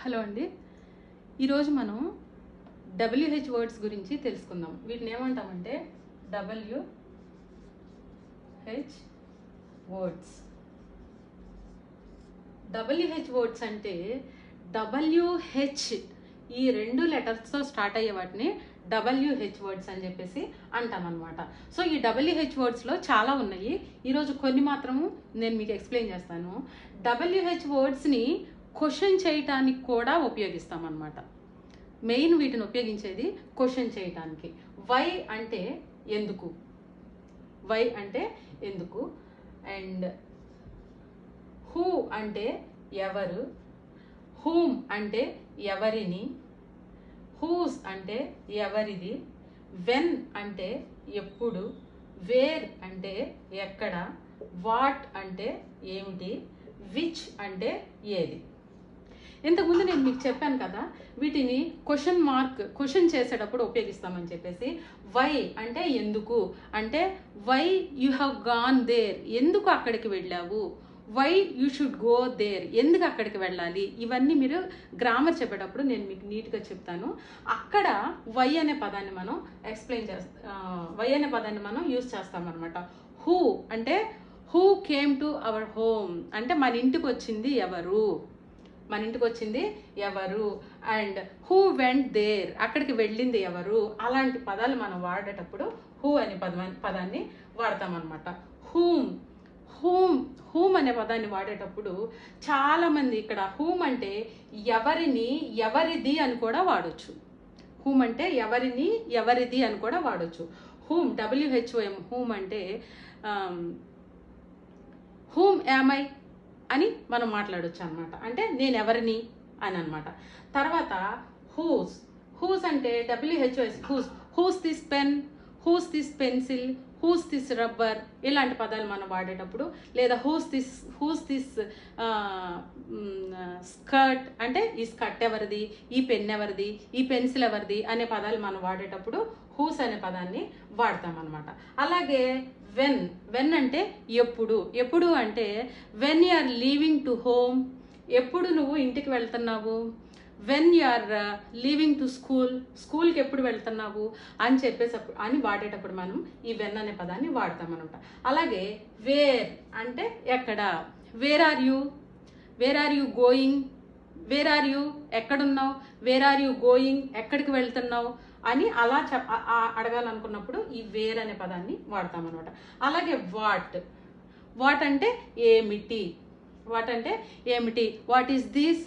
Hello అండి. ఈరోజు మనం WH వర్డ్స్ గురించి తెలుసుకుందాం. వీటిని ఏమంటామంటే WH వర్డ్స్. WH వర్డ్స్ అంటే WH ఈ రెండు లెటర్స్తో స్టార్ట్ అయ్యే వాటిని WH వర్డ్స్ అని చెప్పేసి అంటాం అనమాట. సో ఈ WH వర్డ్స్లో చాలా ఉన్నాయి. ఈరోజు కొన్ని మాత్రము నేను మీకు ఎక్స్ప్లెయిన్ చేస్తాను. WH వర్డ్స్ని క్వశ్చన్ చేయటానికి కూడా ఉపయోగిస్తాం అన్నమాట. మెయిన్ వీటిని ఉపయోగించేది క్వశ్చన్ చేయటానికి. వై అంటే ఎందుకు, వై అంటే ఎందుకు, అండ్ హూ అంటే ఎవరు, హూమ్ అంటే ఎవరిని, హూస్ అంటే ఎవరిది, వెన్ అంటే ఎప్పుడు, వేర్ అంటే ఎక్కడ, వాట్ అంటే ఏమిటి, విచ్ అంటే ఏది. ఇంతకుముందు నేను మీకు చెప్పాను కదా, వీటిని క్వశ్చన్ చేసేటప్పుడు ఉపయోగిస్తామని చెప్పేసి. వై అంటే ఎందుకు, అంటే why you have gone there, ఎందుకు అక్కడికి వెళ్ళావు, why you should go there, ఎందుకు అక్కడికి వెళ్ళాలి. ఇవన్నీ మీరు గ్రామర్ చెప్పేటప్పుడు నేను మీకు నీట్గా చెప్తాను. అక్కడ వై అనే పదాన్ని మనం వై అనే పదాన్ని మనం యూజ్ చేస్తామన్నమాట. హూ అంటే who came to our home, అంటే మన ఇంటికి వచ్చింది ఎవరు, మన ఇంటికి వచ్చింది ఎవరు. అండ్ హూ వెంట్ దేర్, అక్కడికి వెళ్ళింది ఎవరు. అలాంటి పదాలు మనం వాడేటప్పుడు హూ అనే పదాన్ని వాడతామన్నమాట. హూమ్ హూమ్ అనే పదాన్ని వాడేటప్పుడు చాలామంది ఇక్కడ హూమ్ అంటే ఎవరిని ఎవరిది అని కూడా వాడచ్చు. హూమ్ అంటే ఎవరిని ఎవరిది అని కూడా వాడచ్చు. హూమ్ WHOM హూమ్ అంటే హూమ్ యామ్ ఐ అని మనం మాట్లాడవచ్చు అనమాట. అంటే నేను ఎవరిని అని అనమాట. తర్వాత హూస్ అంటే WHOS whose this pen, whose this pencil, whose this rubber, ఇలాంటి పదాలు మనం వాడేటప్పుడు, లేదా హూస్ దిస్ స్కర్ట్ అంటే ఈ స్కర్ట్ ఎవరిది, ఈ పెన్ ఎవరిది, ఈ పెన్సిల్ ఎవరిది అనే పదాలు మనం వాడేటప్పుడు హూస్ అనే పదాన్ని వాడతాం అనమాట. అలాగే వెన్ అంటే ఎప్పుడు అంటే when you are leaving to home, ఎప్పుడు నువ్వు ఇంటికి వెళ్తున్నావు. When you are leaving to స్కూల్కి ఎప్పుడు వెళ్తున్నావు అని చెప్పేటప్పుడు అని వాడేటప్పుడు మనం ఈ వెన్ అనే పదాన్ని వాడతాం అనమాట. అలాగే వేర్ అంటే ఎక్కడ, where are you going, where are you ఎక్కడున్నావు, వేర్ ఆర్ యూ గోయింగ్ ఎక్కడికి వెళ్తున్నావు అని అలా అడగాలనుకున్నప్పుడు ఈ వేర్ అనే పదాన్ని వాడతాం అనమాట. అలాగే వాట్ అంటే ఏమిటి, వాట్ ఈస్ దిస్,